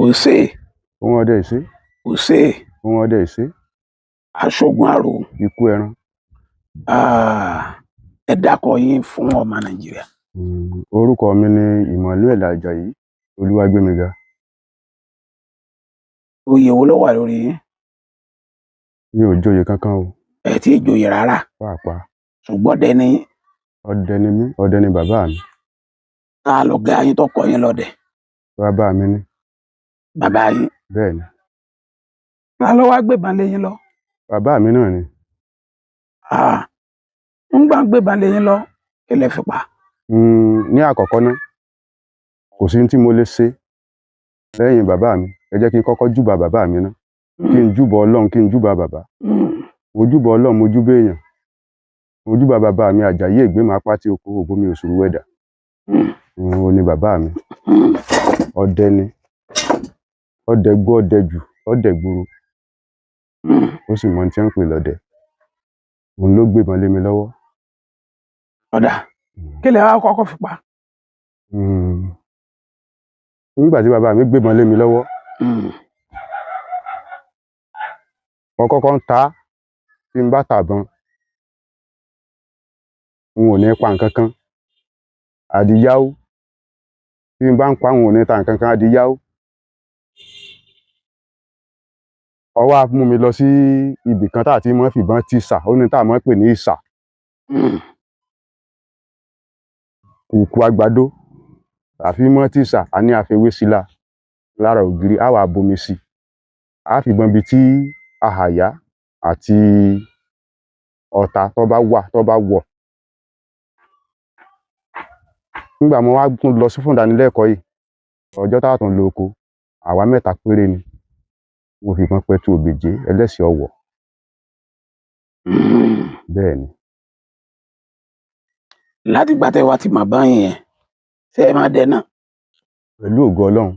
òsè ohun ọdẹ ìṣe òsè ohun ọdẹ ìṣe aṣogun àrò. ikú ẹran. Ẹ dákọ yín fún ọmọ Nàìjíríà. Orúkọ mi ni Emmanuel Ajayi Olúwàgbémiga. Oyè wo ló wà lórí yín? Mi ò joyè kankan o. Ẹ tí ì joyè rárá. Pàápàá. Ṣùgbọ́n ọdẹ ni yín. Ọdẹ ni mí, ọdẹ ni bàbá mi. Ta lọ̀gá yín tó kọ́ yín lọ́dẹ? Bàbá mi ni. Bàbá yín? Bẹ́ẹ̀ ni. Ta ló wá gbébọn lé yín lọ? Bàbá mi náà ni. ń gbà gbébọn lé yín lọ kí lẹ fi pa? Ní àkọ́kọ́ ná kò sí tí mo lè ṣe lẹ́yìn bàbá mi. Ẹ jẹ́ kí n kọ́kọ́ júbà bàbá mi ná. Kí n júbà Ọlọ́run, kí n júbà bàbá. Mo júbà Ọlọ́run, mo júbà èèyàn. Mo júbà bàbá mi Àjàyí Ègbémà Apátí Oko Ògbómi Òṣùrù Wẹ̀dà. Òun ni bàbá mi. Ọdẹ ni. Ọdẹ gbọ́, ọdẹ jù, ọdẹ gbòòrò. Ó sì mọ ohun tí wọ́n ń pè lọ́dẹ. Òun ló gbébọn lé mi lọ́wọ́. Ọ̀dà kí lẹ wá kọ́kọ́ fi pa? Nígbà tí bàbá mi gbébọn lé mi lọ́wọ́, mo kọ́kọ́ ń ta tí n bá tàbọn n ò ní pa nǹkan kan, àdìyáwó. Tí n bá ń pa n ò ní ta nǹkan kan, àdìyáwó. Ó wá mú mi lọ sí ibì kan tá ti mọ́ fìbọn ti sà, ó ní tá mọ́ pè ní ìsà. Kùkù àgbàdo àfi mọ́ tí sà, a ní àfewé sílá lára ògiri, á wà bomi sí. Á fìbọn bi tí ahàyá àti ọ̀tá tó bá wọ̀. Nígbà mo wá tún lọ sí fún ìdánilẹ́kọ̀ọ́ yìí, ọjọ́ tá tún lọ oko, àwa mẹ́ta péré ni. Mo fìbọn pẹ̀tù òbèjé ẹlẹ́sẹ̀ ọwọ̀. Bẹ́ẹ̀ ni. Láti ìgbà tẹ́ wá ti mọ̀ báyìí yẹn, ṣé ẹ máa dẹ náà? Pẹ̀lú ògo Ọlọ́run.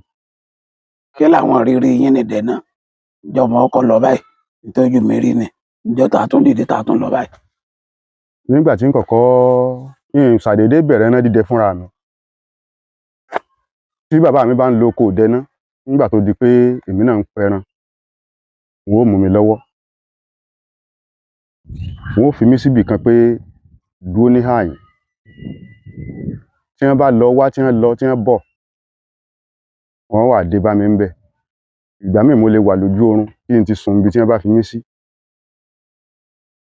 Kí làwọn rírí yín ní dẹ náà? Ìjọba ọkọ lọ báyìí, ìtọ́jú mi rí ni. Ìjọ tá tún dìde tá tún lọ báyìí. Nígbà tí n kọ́kọ́ ṣàdédé bẹ̀rẹ̀ náà dídẹ fúnra mi. Tí bàbá mi bá ń lo oko ìdẹ náà, nígbà tó di pé èmi náà ń pẹran, wọn ó mú mi lọ́wọ́. Wọn ó fi mí síbì kan pé dúró ní ààyè. Tí wọ́n bá lọ wá, tí wọ́n lọ, tí wọ́n bọ̀, wọ́n wà dé bá mi ń bẹ̀. Ìgbà míì mo lè wà lójú oorun kí n ti sùn ibi tí wọ́n bá fi mí sí.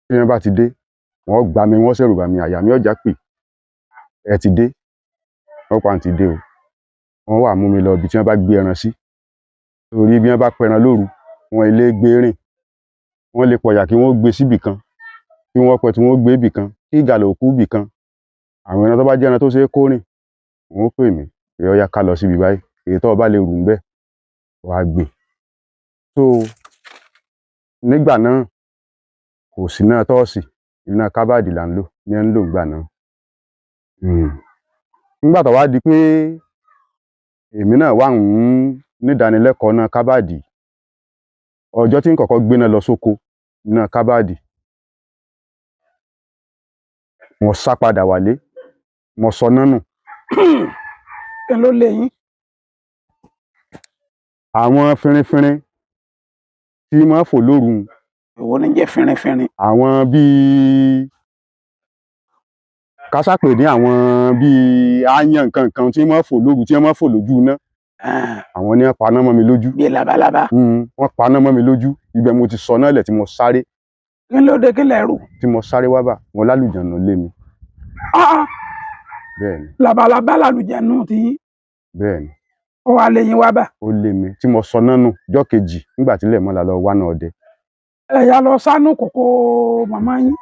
Tí wọ́n bá ti dé, wọ́n gbá mi, wọ́n ṣẹ̀rù bà mí, àyà mi ó já pè. Ẹ ti dé. Ọlọ́pàá ti dé o. Wọ́n wà mú mi lọ ibi tí wọ́n bá gbé ẹran sí. Torí bí wọ́n bá pẹran lóru, wọn ilé gbé rìn. Wọ́n lè pọ̀yà kí wọ́n gbé síbì kan. Kí wọ́n pẹ̀ tí wọ́n gbé ibì kan. Kí ìgalà òkú ibì kan. Àwọn ẹran tó bá jẹ́ ẹran tó ṣe é kó rìn, wọ́n ó pè mí pé ó yá ká lọ síbi báyìí. Èyí tó bá lè rù ń bẹ̀, wà á gbé. So nígbà náà kò sí iná tọ́ọ̀sì, iná kábàdì là ń lò ní ẹ̀ ń lò nígbà náà. Nígbà tó wá di pé èmi náà wà ní ìdánilẹ́kọ̀ọ́ náà kábàdì, ọjọ́ tí n kọ́kọ́ gbéná lọ sóko náà kábàdì, mo sá padà wálé, mo sọná nù. Kí ló lé yín? Àwọn fínrínfínrín tí máa fò lóru. Èwo ní jẹ́ fínrínfínrín? Àwọn bíi kásápè ní àwọn bíi ááyàn nǹkan tí máa fò lóru, tí wọ́n máa fò lójú iná. Àwọn ni wọ́n paná mọ́ mi lójú. Bí labalábá. Wọ́n paná mọ́ mi lójú. Ibẹ̀ mo ti sọná lẹ̀ tí mo sáré. Kí ló dé, kí lẹ rù? Tí mo sáré wá bà, mo lálùjànnú lé mi. Bẹ́ẹ̀ni. Labalábá lálùjànnú ti yín. Bẹ́ẹ̀ni. Ó wá lé yín wá bà. Ó lé mi tí mo sọná nù ọjọ́ kejì nígbà tí ilẹ̀ mọ́ la lọ wá náà ọdẹ. Ẹ̀yà lọ sánú kòkó màmá yín.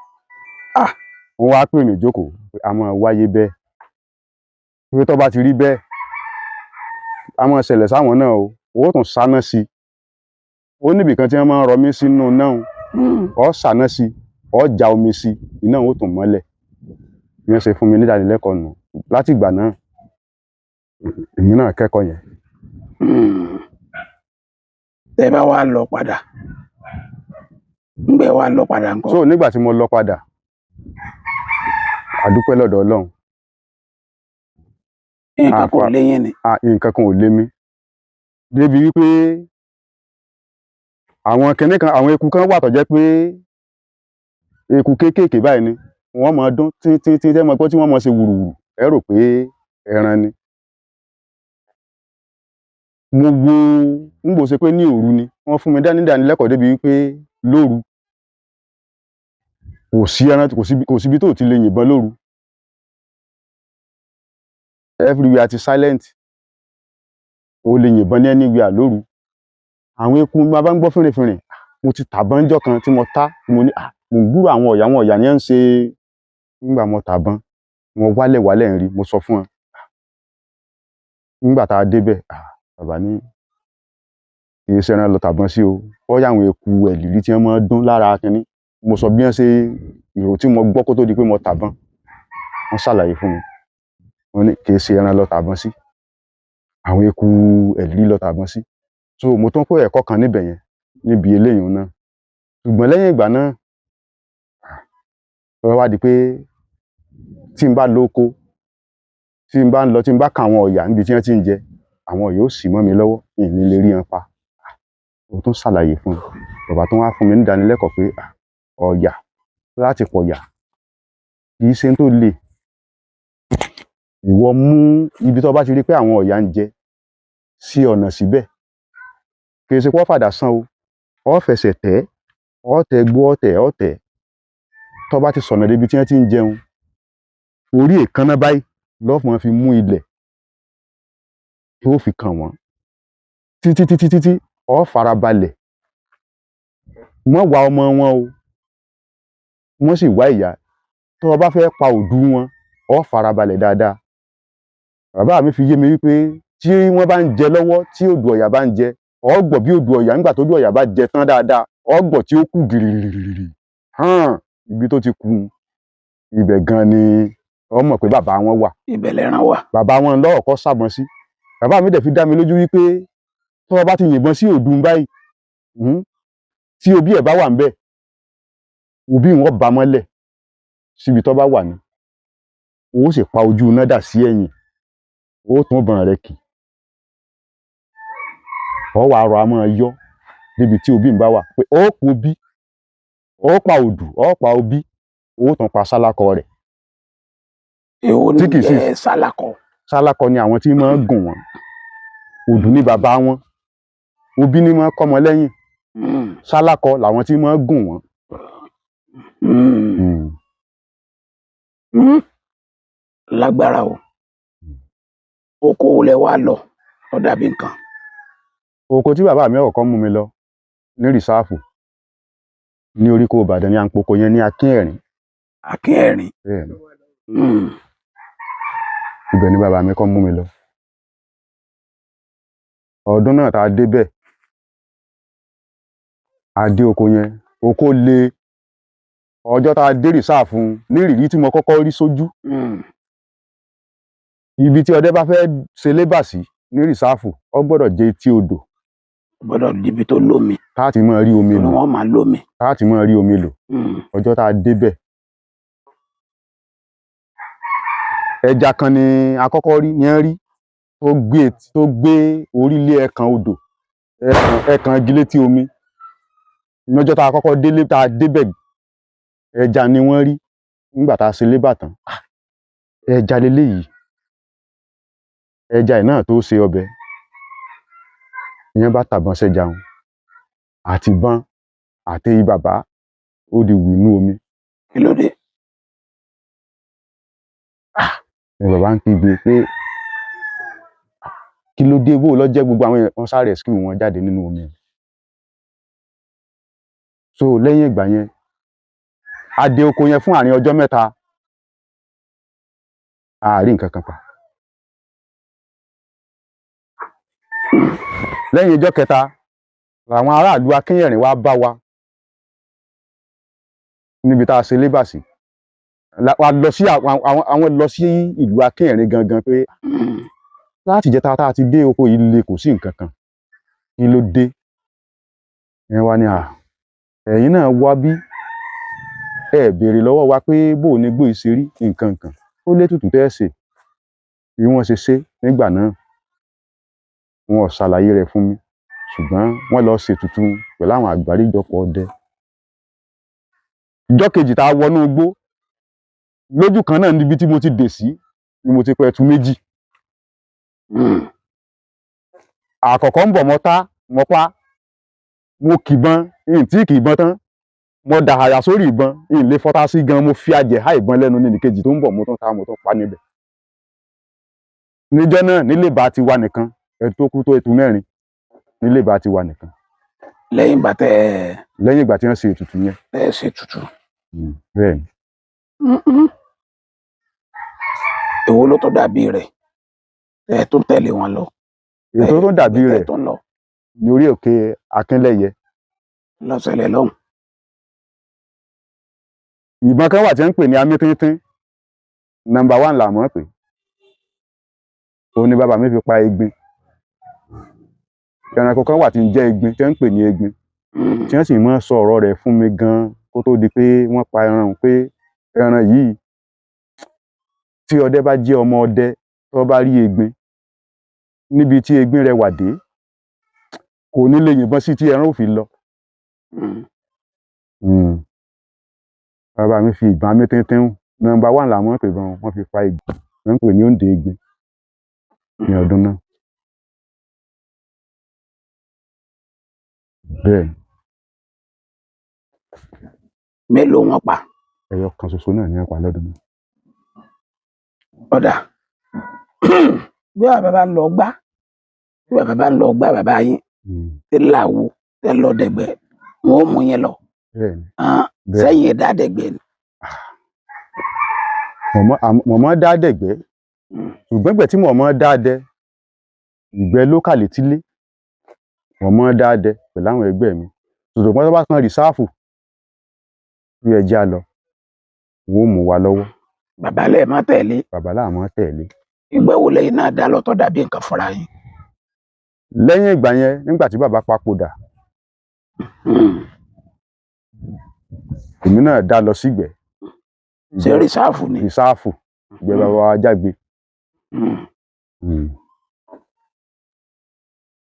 Wọ́n wá pè mí jókòó pé a máa wáyé bẹ́ẹ̀. Pé tó bá ti rí bẹ́ẹ̀, a máa ṣẹlẹ̀ sáwọn náà o. Ó tún sáná sí. Ó níbì kan tí wọ́n máa ń rọ mí sínú náà. Ó sáná sí, ó já omi sí, iná ó tún mọ́lẹ̀. Bí wọ́n ṣe fún mi ní ìdánilẹ́kọ̀ọ́ nù. Láti ìgbà náà, èmi náà kẹ́kọ̀ọ́ yẹn. Tẹ́ bá wá lọ padà. Ńgbẹ́ wá lọ padà ńkọ́? So nígbà tí mo lọ padà, a dúpẹ́ lọ́dọ̀ Ọlọ́run. Nǹkan kan ò lé yín ni? Nǹkan kan ò lé mi. débi wípé àwọn kinní kan àwọn eku kan wà tó jẹ́ pé eku kéékèèké báyìí ni wọ́n máa dún tíntín tẹ́ mọ̀ gbọ́ tí wọ́n máa ṣe wùrùwùrù ẹ rò pé ẹran ni. Mo wo ńgbò ṣe pé ní òru ni wọ́n fún mi dánilẹ́kọ̀ọ́ débi wípé lóru kò sí ẹran kò síbi tó ti lè yìnbọn lóru. Everywhere ti silent. O lè yìnbọn ní anywhere lóru. Àwọn eku máa bá ń gbọ́ fínrìnfínrìn. Mo ti tàbọn ńjọ́ kan tí mo tá mo ní mo ń gbúrò àwọn ọ̀yà ni ń ṣe nígbà mo tàbọn mo wálẹ̀ ń rí mo sọ fún wọn. Nígbà tá a débẹ̀ bàbá ní kì í ṣẹran lọ tàbọn sí o. Bóyá àwọn eku ẹ̀lìlí tí wọ́n máa ń dún lára kinní. Mo sọ bí wọ́n ṣe ìró tí mo gbọ́ kó tó di pé mo tàbọn. Wọ́n ṣàlàyé fún mi. Wọ́n ní kì í ṣe ẹran lọ tàbọn sí. Àwọn eku ẹ̀lìlí lọ tàbọn sí. So mo tún kọ́ ẹ̀kọ́ kan níbẹ̀ yẹn níbi eléyìí náà. Ṣùgbọ́n lẹ́yìn ìgbà náà ó wá di pé tí n bá lóko tí n bá ń lọ tí n bá ka àwọn ọ̀yà níbi tí wọ́n ti ń jẹ àwọn ọ̀yà ó sì mọ́ mi lọ́wọ́ n ní lè rí wọn pa. Mo tún ṣàlàyé fún un. Bàbá tún wá fún mi ní ìdánilẹ́kọ̀ọ́ pé ọ̀yà láti pọ̀yà kì í ṣe n tó le. Ìwọ mú ibi tó bá ti rí pé àwọn ọ̀yà ń jẹ sí ọ̀nà síbẹ̀. Kì í ṣe pé ó fàdá sán o. Ó fẹsẹ̀ tẹ̀ ó tẹ gbó ó tẹ̀ tó bá ti sọ̀nà débi tí wọ́n ti ń jẹun orí èékánná báyìí ló máa fi mú ilẹ̀ tó fi kàn wọ́n títí ó farabalẹ̀ mọ́ wá ọmọ wọn o wọ́n sì wá ìyá tó o bá fẹ́ pa òdú wọn ó farabalẹ̀ dáadáa. Bàbá mi fi yé mi wípé tí wọ́n bá ń jẹ lọ́wọ́ tí odù ọ̀yà bá ń jẹ ó gbọ́ bí odù ọ̀yà nígbà tó odù ọ̀yà bá jẹ tán dáadáa ó gbọ́ tí ó kù gìrìrìrì ibi tó ti kù ibẹ̀ gan ni ó mọ̀ pé bàbá wọn wà. Ibẹ̀ lẹran wà. Bàbá wọn lọ́wọ́ kọ́ sàbọn sí. Bàbá mi dẹ̀ fi dá mi lójú wípé tó o bá ti yìnbọn sí òdú báyìí tí òbí ẹ̀ bá wà ńbẹ̀ òbí wọn bá mọ́lẹ̀ síbi tó bá wà ní. Ó sì pa ojú iná dà sí ẹ̀yìn ó tún ìbọn rẹ̀ kì. Ó wá rọra máa yọ́ níbi tí òbí ń bá wà pé ó pa òbí ó pa òdù ó pa òbí ó tún pa sálákọ rẹ̀. Èwo ni jẹ́ sálákọ? Sálákọ ni àwọn tí máa ń gùn wọ́n. Òdù ni bàbá wọn. Òbí ni máa ń kọ́mọ lẹ́yìn. Sálákọ làwọn tí máa ń gùn wọ́n. Lágbára o. Oko wo lẹ wá lọ ó dàbí nǹkan. Oko tí bàbá mi kọ́kọ́ mú mi lọ ní rìsáàfù ní oríkó Ìbàdàn ní à ń poko yẹn ní Akín-Ẹ̀rín. Akín-Ẹ̀rín. Bẹ́ẹ̀ni. Ibẹ̀ ni bàbá mi kọ́ mú mi lọ. Ọdún náà tá a débẹ̀ a dé oko yẹn oko le. Ọjọ́ tá a dé rìsáàfù ní ìrírí tí mo kọ́kọ́ rí sójú. Ibi tí ọdẹ bá fẹ́ ṣe lébà sí ní rìsáàfù ó gbọ́dọ̀ jẹ́ etí odò. Ó gbọ́dọ̀ níbi tó lómi. Táàtì máa rí omi lò. Wọ́n máa lómi. Táàtì máa rí omi lò. Ọjọ́ tá a débẹ̀ ẹja kan ni a kọ́kọ́ rí ní ẹ́ rí tó gbé orílẹ̀ ẹ̀kan odò ẹ̀kan igi létí omi. Lọ́jọ́ tá a kọ́kọ́ délé tá a débẹ̀ ẹja ni wọ́n rí nígbà tá a ṣe lébà tán. Ẹja leléyìí ẹja yìí náà tó ṣe ọbẹ̀ ìyẹn bá tàbọn sẹ́ja wọn àti ìbọn àti bàbá ó di wù inú omi. Kí ló dé? Ni bàbá ń kígbe pé kí ló dé bó lọ jẹ́ gbogbo àwọn èèyàn wọn sá rescue wọn jáde nínú omi. So lẹ́yìn ìgbà yẹn a dé oko yẹn fún àárín ọjọ́ mẹ́ta a rí nǹkan kan pa. Lẹ́yìn ọjọ́ kẹta làwọn aráàlú Akín-Ẹ̀rín wá bá wa níbi tá a ṣe lébà sí. Àwọn lọ sí ìlú Akín-Ẹ̀rín gangan pé láti ìjẹta tá a ti dé oko yìí le kò sí nǹkan kan kí ló dé. Ẹ wá ní ẹ̀yin náà wá bí ẹ béèrè lọ́wọ́ wa pé bó ní gbó ìṣerí nǹkan kan ó létùtù tẹ́ ẹ ṣe bí wọ́n ṣe nígbà náà wọn ò ṣàlàyé rẹ̀ fún mi ṣùgbọ́n wọ́n lọ ṣètùtù pẹ̀lú àwọn àgbáríjọpọ̀ ọdẹ. Ìjọ́ kejì tá a wọnú igbó lójú kan náà níbi tí mo ti dè sí ni mo ti pa ẹtu méjì. Àkọ́kọ́ ń bọ̀ mo pa mo kìbọn tí kìbọn tán mo dà àyà sórí ìbọn lè fọ́tá sí gan mo fi àjẹ́ há ìbọn lẹ́nu ní ìkejì tó ń bọ̀ mo tún pa níbẹ̀. Níjọ́ náà nílé bá ti wà nìkan ẹtu tó kú tó ẹtu 4 nílé bá ti wà nìkan. Lẹ́yìn ìgbà tí wọ́n ṣe ètùtù yẹn. ṣe ètùtù. Bẹ́ẹ̀ ni. Èwo ló tó dàbí rẹ̀ ẹ tó tẹ̀lé wọn lọ. Ètò tó dàbí rẹ̀ ní orí òkè Akínlẹ́yẹ. Lọ́sẹ̀lẹ̀ lọ́hùn. Ìbọn kan wà tí wọ́n ń pè ní amítíntín nọ́mbà 1 là mọ́ pé òun ni bàbá mi fi pa egbin. Ẹranko kan wà tí ń jẹ́ egbin tí wọ́n ń pè ní egbin tí wọ́n sì máa ń sọ ọ̀rọ̀ rẹ̀ fún mi gan kó tó di pé wọ́n pa ẹran pé ẹran yìí tí ọdẹ bá jẹ́ ọmọ ọdẹ tó bá rí egbin níbi tí egbin rẹ̀ wà dé kò ní lè yìnbọn sí tí ẹran ò fi lọ. Bàbá mi fi ìbọn amítíntín nọ́mbà 1 là mọ́ pé wọ́n fi pa egbin wọ́n ń pè ní òǹdè egbin ní ọdún náà. Bẹ́ẹ̀. Mélòó wọn pa? Ẹyọ kan ṣoṣo náà ni wọ́n pa lọ́dún náà. Ọ̀dà bí bàbá bá ń lọ gbá bàbá yín tẹ́ làwọ̀ tẹ́ lọ dẹ̀gbẹ́ wọn ò mú yẹn lọ. Sẹ́yìn ẹ̀dá dẹ̀gbẹ́ ni. Mọ̀mọ́ dá dẹ̀gbẹ́ ṣùgbọ́n ìgbẹ́ tí mọ̀mọ́ dá dẹ ìgbẹ́ lókàlì tílé mọ̀mọ́ dá dẹ pẹ̀lú àwọn ẹgbẹ́ mi ṣùgbọ́n tó bá kan rìsáàfù bí ẹja lọ wọn ò mú wa lọ́wọ́. Bàbá lẹ̀ máa tẹ̀lé. Bàbá là máa tẹ̀lé. Ìgbẹ́ wo lẹ́yìn náà dá lọ tó dàbí nǹkan fúnra yín? Lẹ́yìn ìgbà yẹn nígbà tí bàbá papòdà èmi náà dá lọ sígbẹ́. Ṣé rìsáàfù ni? Rìsáàfù ìgbẹ́ bàbá wa Jágbe.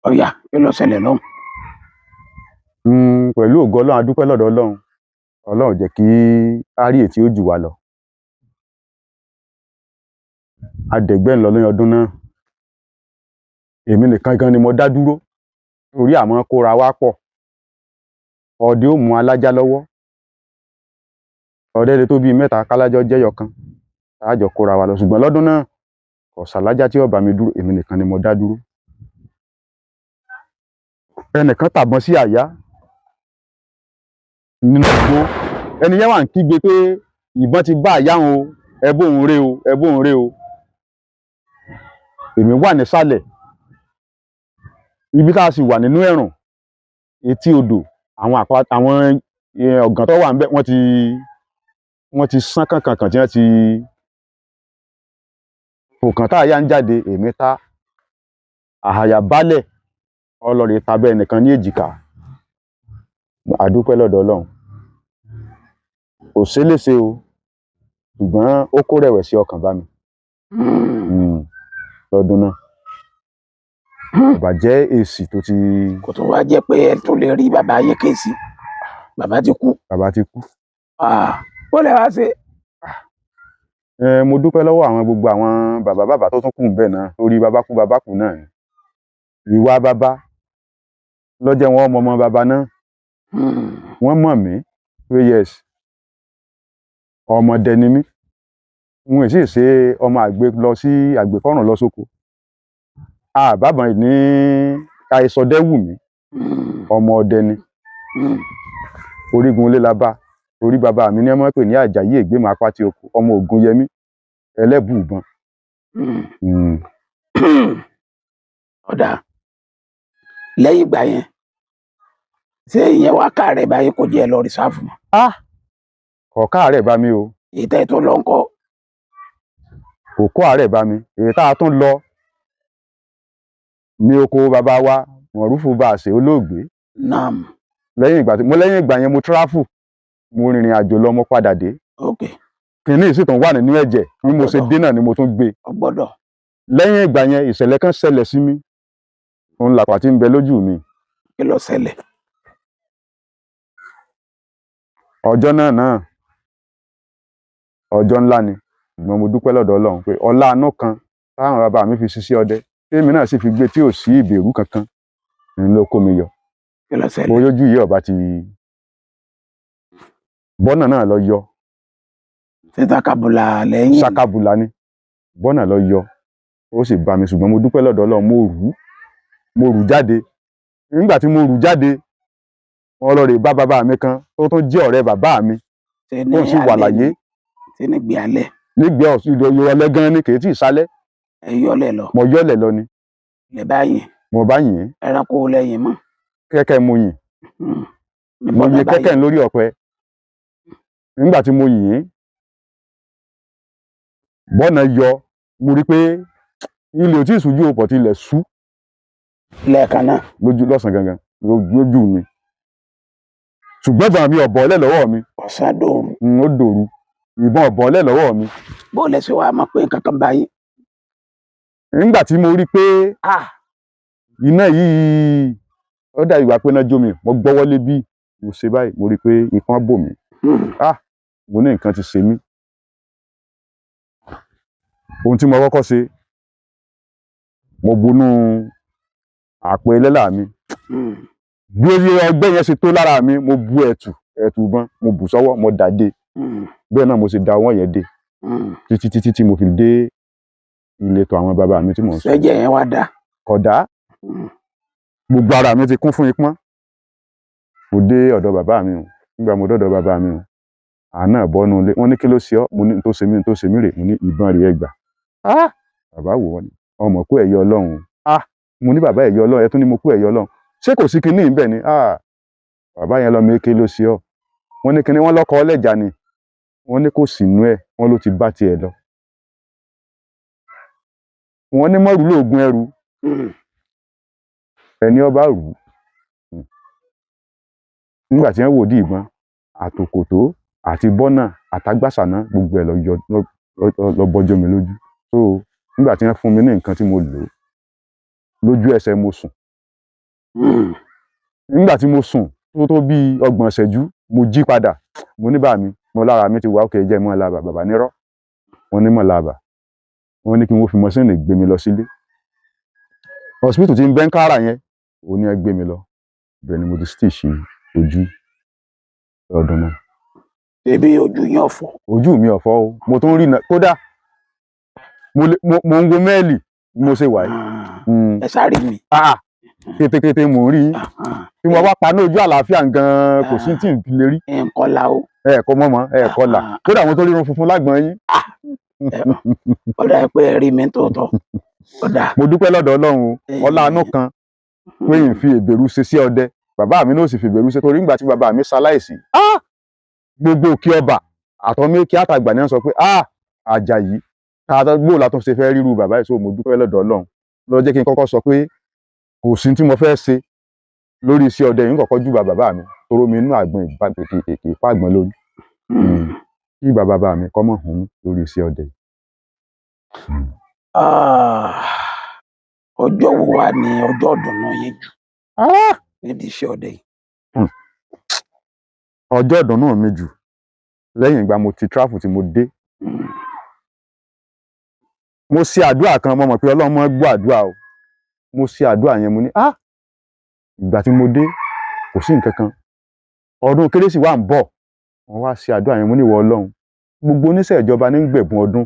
Ọ̀yà kí ló ṣẹlẹ̀ lọ́hùn? Pẹ̀lú ògo Ọlọ́run a dúpẹ́ lọ́dọ̀ Ọlọ́run. Ọlọ́run jẹ́ kí á rí èyí tí ó jù wá lọ. Adẹ̀gbẹ́ ń lọ lóyún ọdún náà. Èmi nìkan gan ni mo dá dúró torí àmọ́ kóra wá pọ̀. Ọdẹ ó mú alájá lọ́wọ́. Ọdẹ lè tó bíi 3 kálájọ jẹ́yọ kan tájọ kóra wa lọ ṣùgbọ́n lọ́dún náà kò sálájá tí ó bá mi dúró èmi nìkan ni mo dá dúró. Ẹnìkan tàbọn sí àyà nínú igbó ẹni yẹn wà ń kígbe pé ìbọn ti bá àyà òun ẹ bóun ré o ẹ bóun ré o. Èmi wà nísàlẹ̀ ibi tá a sì wà nínú ẹ̀rùn etí odò àwọn ọ̀gàn tó wà ń bẹ wọ́n ti sán kankan tí wọ́n ti fòkàn tá àyà ń jáde èmi ta àhàyà balẹ̀ ọlọ́rẹ̀ tabẹ́ ẹnìkan ní èjìká. A dúpẹ́ lọ́dọ̀ Ọlọ́run kò ṣe léṣe o ṣùgbọ́n ó kó rẹ̀wẹ̀sì ọkàn bá mi lọ́dún náà. Bàbá jẹ́ èsì tó ti. Kò tó wá jẹ́ pé ẹ tó lè rí bàbá yín ké sí. Bàbá ti kú. Bàbá ti kú. Ó lè wá ṣe. Mo dúpẹ́ lọ́wọ́ àwọn gbogbo àwọn bàbá tó tún kù bẹ́ẹ̀ náà torí bàbá kú náà ni. Ìwà bàbá lọ́jẹ́ wọn ọmọ bàbá náà. Wọ́n mọ̀ mí pé yes ọmọdé ni mí. Wọn ò sì ṣe ọmọ àgbẹ̀kọ́rùn lọ sóko. Bàbá ní àìsọdẹ́wù mí ọmọ ọdẹ ni. Orígun ilé la bá torí bàbá mi ní ọmọ pè ní Àjàyí Ègbémọ Apátí Oko ọmọ Ògúnyẹmí ẹlẹ́bùúbọn. Ọ̀dà lẹ́yìn ìgbà yẹn ṣé ìyẹn wá káàárẹ̀ báyìí kò jẹ́ lọ rìsáàfù mọ́? Kò káàárẹ̀ bá mi o. Èyí tẹ́ tó lọ ń kọ́? Kò kó àárẹ̀ bá mi èyí tá a tún lọ ní oko bàbá wa Mọ̀rúfù Báàṣẹ olóògbé. Lẹ́yìn ìgbà yẹn mo tráfù mo rìnrìn àjò lọ mo padà dé. Kìnní sì tún wà nínú ẹ̀jẹ̀ bí mo ṣe dé náà ni mo tún gbé. Lẹ́yìn ìgbà yẹn ìṣẹ̀lẹ̀ kan ṣẹlẹ̀ sí mi òun làpá tí ń bẹ lójú mi. Kí ló ṣẹlẹ̀? Ọjọ́ náà ọjọ́ ńlá ni, ṣùgbọ́n mo dúpẹ́ lọ́dọ̀ Ọlọ́run pé ọlá àánú kan táwọn bàbá mi fi ṣiṣẹ́ ọdẹ tèmi náà sì fi gbé tí ò sí ìbẹ̀rù kankan ni ló kó mi yọ. Kí ló ṣẹlẹ̀? bóyá ojú yìí ọba ti bọ́nà náà lọ yọ. Ṣé sakabula lẹ́yìn? Sakabula ni bọ́nà lọ yọ, ó sì bá mi, ṣùgbọ́n mo dúpẹ́ lọ́dọ̀ Ọlọ́run, mo rù jáde. Nígbà tí mo rù jáde, wọ́n lọ rè bá bàbá mi kan tó tún jẹ́ ọ̀rẹ́ bàbá mi tó sì wà láyé. Ṣé nígbè alẹ́? Nígbè ìrọ̀lẹ́ gan ni, kì í tí ì sálẹ̀. Ẹ yọ́lẹ̀ lọ? Mo yọ́lẹ̀ lọ ni. Lẹ bá yìn? Mo bá yìn. Ẹranko lẹ́yìn mọ́? Kẹ́kẹ́ mo yìn. Mo yìn kẹ́kẹ́ lórí ọ̀pẹ. Nígbà tí mo yìn, bọ́nà yọ, mo rí pé ilẹ̀ ò tí ì ṣújú ọ̀pọ̀ tí ilẹ̀ ṣú. Lẹ́ẹ̀kan náà? Lójú lọ́sàn gangan lójú mi. Ṣùgbọ́n ìbọn mi ò bọ́lẹ̀ lọ́wọ́ mi. Ọ̀sán dòru? Ó dòru. Ìbọn ò bọ́lẹ̀ lọ́wọ́ mi. Bó lẹ ṣe wá mọ̀ pé nǹkan kan bá yín? Nígbà tí mo rí pé iná yìí ó dà ìwà pé iná jó mi, mo gbọ́wọ́ lé bí mo ṣe báyìí, mo rí pé ikán bò mí. Mo ní nǹkan ti ṣe mí. Ohun tí mo kọ́kọ́ ṣe, mo bunú àpò ẹlẹ́là mi. Bí ọgbẹ́ yẹn ṣe tó lára mi, mo bu ẹ̀tù ìbọn, mo bù sọ́wọ́, mo dà dé. Bẹ́ẹ̀ náà mo sì da ọwọ́ yẹn dé títí tí mo fi dé ìletò àwọn bàbá mi tí mò ń sọ. Ṣẹ́jẹ̀ yẹn wá dá? Kò dá. Gbogbo ara mi ti kún fún ipọ́n. Mo dé ọ̀dọ̀ bàbá mi o. Nígbà mo dọ́dọ̀ bàbá mi o, àná bọ́nú ilé, wọ́n ní kí ló ṣe ọ́? Mo ní tó ṣe mí rè, mo ní ìbọn rèé ẹ gbà. Bàbá wò wọ́n ni, ọmọ kú ẹ̀yẹ Ọlọ́run. Mo ní bàbá ẹ̀yẹ Ọlọ́run, ẹ tún ní mo kú ẹ̀yẹ Ọlọ́run. Ṣé kò sí kinní ìbẹ̀ ni? Bàbá yẹn lọ mi ké ló ṣe ọ́? Wọ́n ní kinní, wọ́n lọ́kọ ọlẹ́jà ni. Wọ́n ní kò sí inú ẹ̀, wọ́n ló ti bá tiẹ̀ lọ. Wọ́n ní mọ́rù lóògùn ẹrù. Ẹni ọba rù. Nígbà tí wọ́n wò dí ìbọn, àtòkòtó àti bọ́nà àtàgbàsànà gbogbo ẹ̀ lọ bọ́jọ́ mi lójú. So nígbà tí wọ́n fún mi ní nǹkan tí mo lò lójú ẹsẹ̀, mo sùn. Nígbà tí mo sùn tó bí 30 ìṣẹ́jú, mo jí padà. Mo ní bá mi, mo lára mi ti wá òkè jẹ́ mọ́ lába. Bàbá nírọ́. Wọ́n ní mọ́ lába. Wọ́n ní kí wọ́n fi mọ́ṣínì gbé mi lọ sílé. Hospital tí ń bẹ́ ń kára yẹn, òun ni ẹ gbé mi lọ. Bẹ́ẹ̀ ni mo ti stitch ojú ọdún náà. Ebi ojú yín ọ̀fọ̀? Ojú mi ọ̀fọ̀ o. Mo tún rí kódà mo ń wo mẹ́ẹ̀lì mo ṣe wà yìí. Ẹ sáré mi? Kétékété mò ń rí. Tí mo bá paná ojú àlàáfíà gan, kò sí tí n lè rí. Ẹ̀ǹkọ́lá o? Ẹ̀ẹ̀kọ́ mọ́mọ́, ẹ̀ẹ̀kọ́là. Kódà mo tó rírun funfun lágbọ̀n yín. Ó dà pé ẹ rí mi tòótọ́. Mo dúpẹ́ lọ́dọ̀ Ọlọ́run o. Ọlá àánú kan pé n fi ìbẹ̀rù ṣe sí ọdẹ. Bàbá mi náà sì fi ìbẹ̀rù ṣe, torí nígbà tí bàbá mi ṣaláìsí, gbogbo òkè ọba àtọ́mẹ́kì àtàgbà ni wọ́n sọ pé Àjàyí gbóò látún ṣe fẹ́ ríru bàbá yìí. So mo dúpẹ́ lọ́dọ̀ Ọlọ́run. Ló jẹ́ kí n kọ́kọ́ sọ pé kò sí tí mo fẹ́ ṣe lórí iṣẹ́ ọdẹ yìí kọ́kọ́ jù bàbá mi, toró mi inú àgbọn ìpàgbọ́n lórí. Kí bàbá mi kọ́ mọ̀ hùn lórí iṣẹ́ ọdẹ yìí. Ọjọ́ wo wá ni ọjọ́ ìdùnnú yín jù níbi iṣẹ́ ọdẹ yìí? Ọjọ́ ìdùnnú mi jù lẹ́yìn ìgbà mo ti travel tí mo dé. Mo ṣe àdúrà kan, mo mọ̀ pé Ọlọ́run máa gbọ́ àdúrà o. Mo ṣe àdúrà yẹn, mo ní ìgbà tí mo dé kò sí nǹkan kan. Ọdún Kérésì wà ń bọ̀. Wọ́n wá ṣe àdúrà yẹn, mo ní ìwọ Ọlọ́run, gbogbo oníṣẹ́ ìjọba ní ń gbẹ̀bùn ọdún.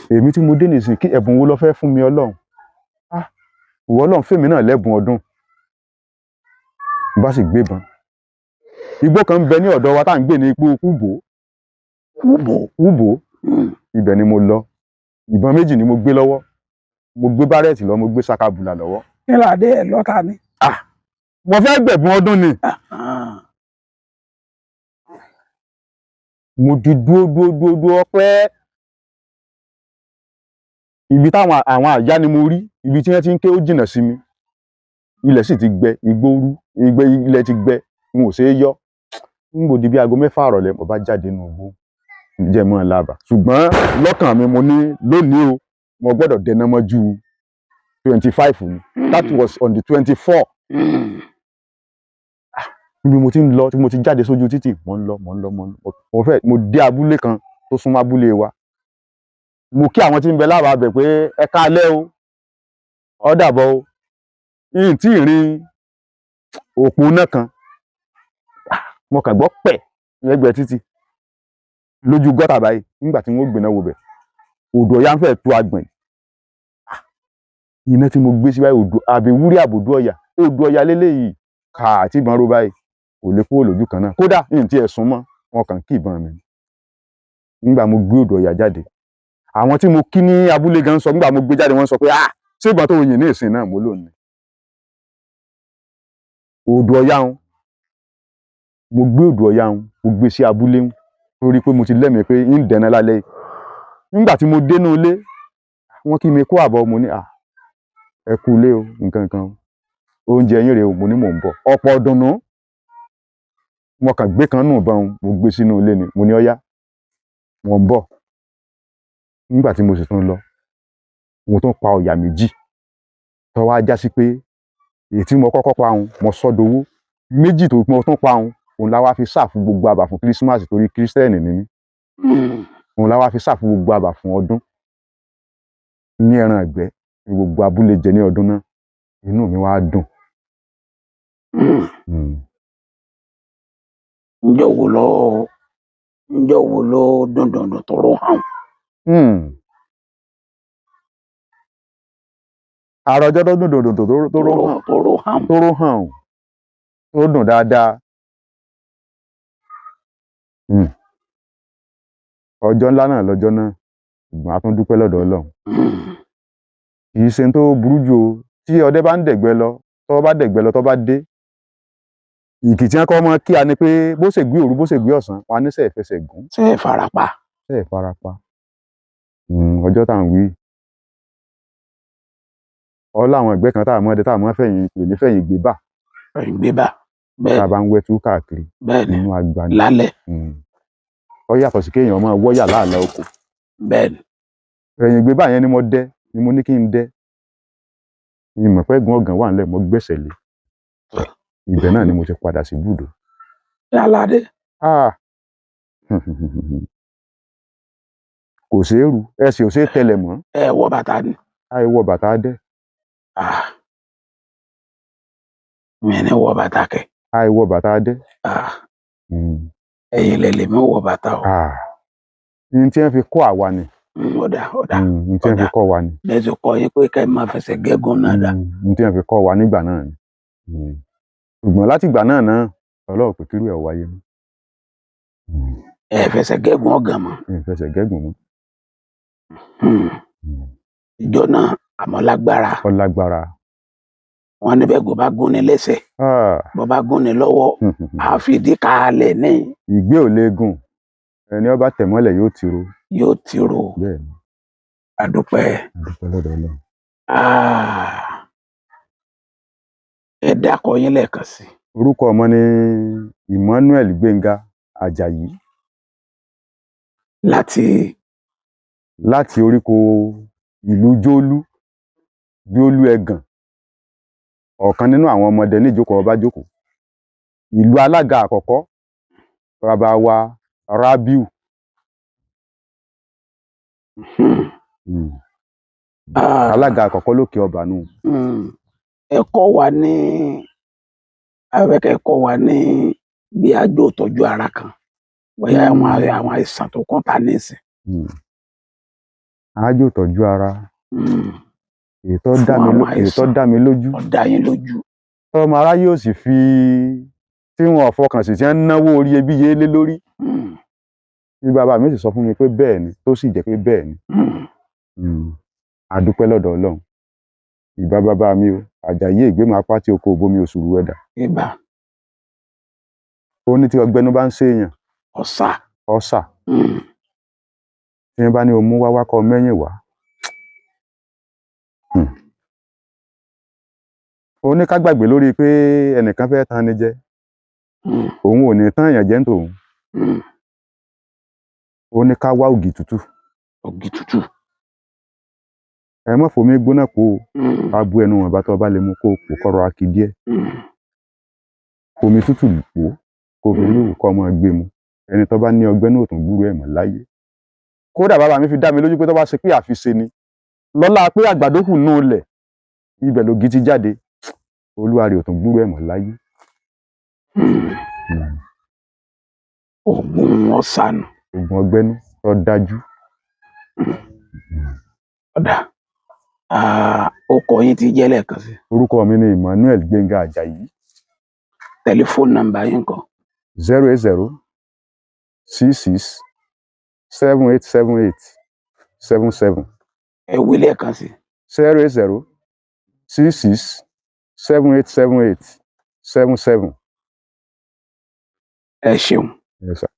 Èmi tí mo dé nìsín, kí ẹ̀bùn wo ló fẹ́ fún mi Ọlọ́run? Ìwọ Ọlọ́run fèmí náà lẹ́bùn ọdún. Mo bá sì gbébọn. Igbó kan ń bẹ ní ọ̀dọ̀ wa tá ń gbé ní igbó Kúbò. Ibẹ̀ ni mo lọ. Ìbọn méjì ni mo gbé lọ́wọ́. Mo gbé bárẹ́ẹ̀tì lọ, mo gbé sakabula lọ́wọ́. Kí ló dé ẹ̀ lọ́ta ni? Mo fẹ́ gbẹ̀bùn ọdún ni. Mo di dúó ọpẹ́. Ibi táwọn àwọn àyá ni mo rí, ibi tí wọ́n ti ń ké ó jìnnà sí mi. Ilẹ̀ sì ti gbẹ, ilẹ̀ ti gbẹ, n ò ṣe é yọ. N gbòdì bí aago 6 ìrọ̀lẹ́, mo bá jáde nínú igbó. Jẹ́ mọ́ lába. Ṣùgbọ́n lọ́kàn mi mo ní lónìí o, mo gbọ́dọ̀ dẹná mọ́jú 25 ni that was on the 24. Níbi mo ti ń lọ tí mo ti jáde sójú títì mo ń lọ mo dé abúlé kan tó súnmọ́ abúlé wa mo kí àwọn tí ń bẹ lábàá bẹ̀ pé ẹ káalẹ́ o ó dàbọ̀ o yìí tí ì rin òpó náà kan mo kàn gbọ́ pẹ̀ lẹ́gbẹ̀ẹ́ títì lójú gọ́tà báyìí nígbà tí wọ́n gbéná wo bẹ̀ odò Ọya ń fẹ́ tó agbọ̀n iná tí mo gbé sí báyìí odò àbẹ̀wúrí àbòdú Ọya odò Ọya lélẹ́yìí kà àti ìbọn ró báyìí kò lè kúrò lójú kan náà kódà ní ti ẹ̀sùn mọ́ wọn kàn kí ìbọn mi nígbà mo gbé odò Ọya jáde àwọn tí mo kí ní abúlé gan sọ nígbà mo gbé jáde wọ́n sọ pé ṣé ìbọn tó yìn ní ìsìn náà mo lò ní odò Ọya ń mo gbé odò Ọya ń mo gbé sí abúlé ń torí pé mo ti lẹ́mìí pé ń dẹ̀nà lálẹ́ yìí nígbà tí mo dénú ilé wọ́n kí mi kó àbọ̀ mo ní ẹ kú ilé o nǹkan kan oúnjẹ yín rèé o mo ní mò ń bọ̀ ọ̀pọ̀ ọdúnnú mo kàn gbé kan nù ìbọn mo gbé sínú ilé ni mo ní Ọya mo ń bọ̀ nígbà tí mo sì tún lọ mo tún pa ọ̀yà méjì tó wá já sí pé èyí tí mo kọ́kọ́ pa òun mo sọ́dowó méjì tó mo tún pa òun la wá fi sá fún gbogbo àbà fún kírísímàsì torí kírísítẹ́nì ni mí òun la wá fi sá fún gbogbo àbà fún ọdún ní ẹran ìgbẹ́ ní gbogbo abúlé jẹ ní ọdún náà inú mi wá dùn. ǹjọ́ wo ló dùn tó ró hàn. àròjọ tó dùn tó ró hàn tó dùn dáadáa ọjọ́ ńlá náà lọ́jọ́ náà ṣùgbọ́n a tún dúpẹ́ lọ́dọ̀ Ọlọ́run kì í ṣe tó burú jù o tí ọdẹ bá ń dẹ̀gbẹ́ lọ tó bá dẹ̀gbẹ́ lọ tó bá dé ìkìtì ẹ̀kọ́ ọmọ kí a ní pé bó ṣe gbé òru bó ṣe gbé ọ̀sán wa ní sẹ́ẹ̀ fẹsẹ̀ gùn. sẹ́ẹ̀ farapa. ọjọ́ tá à ń wí ọ láwọn ẹgbẹ́ kan tá à mọ́ ọdẹ tá à mọ́ fẹ̀yìn pè ní fẹ̀yìn gbé bà. fẹ̀yìn gbé bà bẹ́ẹ̀ tá a bá ń wẹ́tú káàkiri nínú àgbà ni lálẹ́. ó yàtọ̀ sí kéèyàn máa wọ́yà láàlá oko. bẹ́ẹ̀ni. fẹ̀yìn gbé bà yẹn ni mo dẹ́ ni mo ní kí n dẹ́ ni mo pẹ́ gun ọ̀gàn wà nílẹ̀ mo gbẹ́sẹ̀ lé ibẹ̀ náà ni mo ti padà sí ibùdó. aládé. kò ṣeé rù ẹsẹ̀ ò ṣeé tẹlẹ̀ mọ́. ẹ wọ bàtà ni. àìwọ bàtà dẹ́. mi ní wọ bàtà kẹ. àìwọ bàtà dẹ́. ẹ̀yin lẹ lè mí wọ bàtà o. ní tí wọ́n fi kọ́ àwa ni. ọ̀dà ní tí wọ́n fi kọ́ wa ni. lẹ́sìn kọ́ yín pé ká ẹ máa fẹsẹ̀ gégùn náà dá. ní tí wọ́n fi kọ́ wa nígbà náà ni. ṣùgbọ́n láti ìgbà náà Ọlọ́run pé kírú ẹ̀ wáyé mọ́. ẹ fẹsẹ̀ gégùn ọ̀gàn mọ́. fẹsẹ̀ gégùn mọ́. ìjọ náà àmọ́ lágbára. ó lágbára. wọ́n níbẹ̀ gò bá gún ní lẹ́sẹ̀. bó bá gún ní lọ́wọ́ á fìdí kalẹ̀ ní. ìgbé ò lè gùn ẹni ó bá tẹ̀ mọ́lẹ̀ yóò tiro. yóò tiro. bẹ́ẹ̀ni. adúpẹ́. adúpẹ́ lọ́dọ̀ Ọlọ́run. ẹ dákọ yín lẹ́ẹ̀kan sí. orúkọ ọmọ ni Emmanuel Gbénga Àjàyí. láti oríko ìlú Jólú Ẹ̀gàn ọ̀kan nínú àwọn ọmọdé níjókòó ọba jókòó ìlú alága àkọ́kọ́ bàbá wa Rábíù. alága àkọ́kọ́ lókè ọba nù. ẹ̀kọ́ wa ní bí àjò ìtọ́jú ara kan bóyá àwọn àìsàn tó kàn ta nísìn. àjò ìtọ́jú ara èyí tó dá mi lójú. ó dá yín lójú. ọmọ aráyé ò sì fi tí wọn ò fọkàn sí tí wọn ń náwó orí iyebíye lé lórí. bí bàbá mi sì sọ fún mi pé bẹ́ẹ̀ ni tó sì jẹ́ pé bẹ́ẹ̀ ni. àdúpẹ́ lọ́dọ̀ Ọlọ́run. ìbá bàbá mi o Àjàyí Ìgbémọ apá tí oko òbomi òṣùrù ẹ̀dà. ìbá. ó ní tí ọgbẹ́nu bá ń ṣèèyàn. ọ̀sà. tí wọ́n bá ní o mú wá wákọ̀ mẹ́yìn wá. ó ní ká gbàgbé lórí pé ẹnìkan fẹ́ tan ni jẹ. òun ò ní tán èèyàn jẹ ń tòun. ó ní ká wá ògì tútù. ẹ má fomi gbóná kó o ká bu ẹnu wọn bá tó bá lè mú kó o pò kọ́rọ̀ akí díẹ̀ omi tútù pò kó o fi wíwù kọ́ ọmọ gbé mu ẹni tó bá ní ọgbẹ́ náà ò tún gbúrú ẹ̀ mọ́ láyé. Kódà bàbá mi fi dá mi lójú pé tó bá ṣe pé àfiṣe ni lọ́lá pé àgbàdo hù nù lẹ̀ ibẹ̀ lògì ti jáde olúwa rẹ̀ ò tún gbúrú ẹ̀ mọ́ láyé. Oògùn ọ̀sánù. Oògùn ọgbẹ́nú tó dájú. Ọ̀dà ọkọ̀ yín ti jẹ́ lẹ́ẹ̀kan sí. Orúkọ mi ni Emmanuel Gbénga Àjàyí. Tẹlifóònù nọ́mbà yín kọ́. 08066787877. Ẹ wí lẹ́ẹ̀kan sí. 08066787877. Ẹ ṣeun. Yes, sir.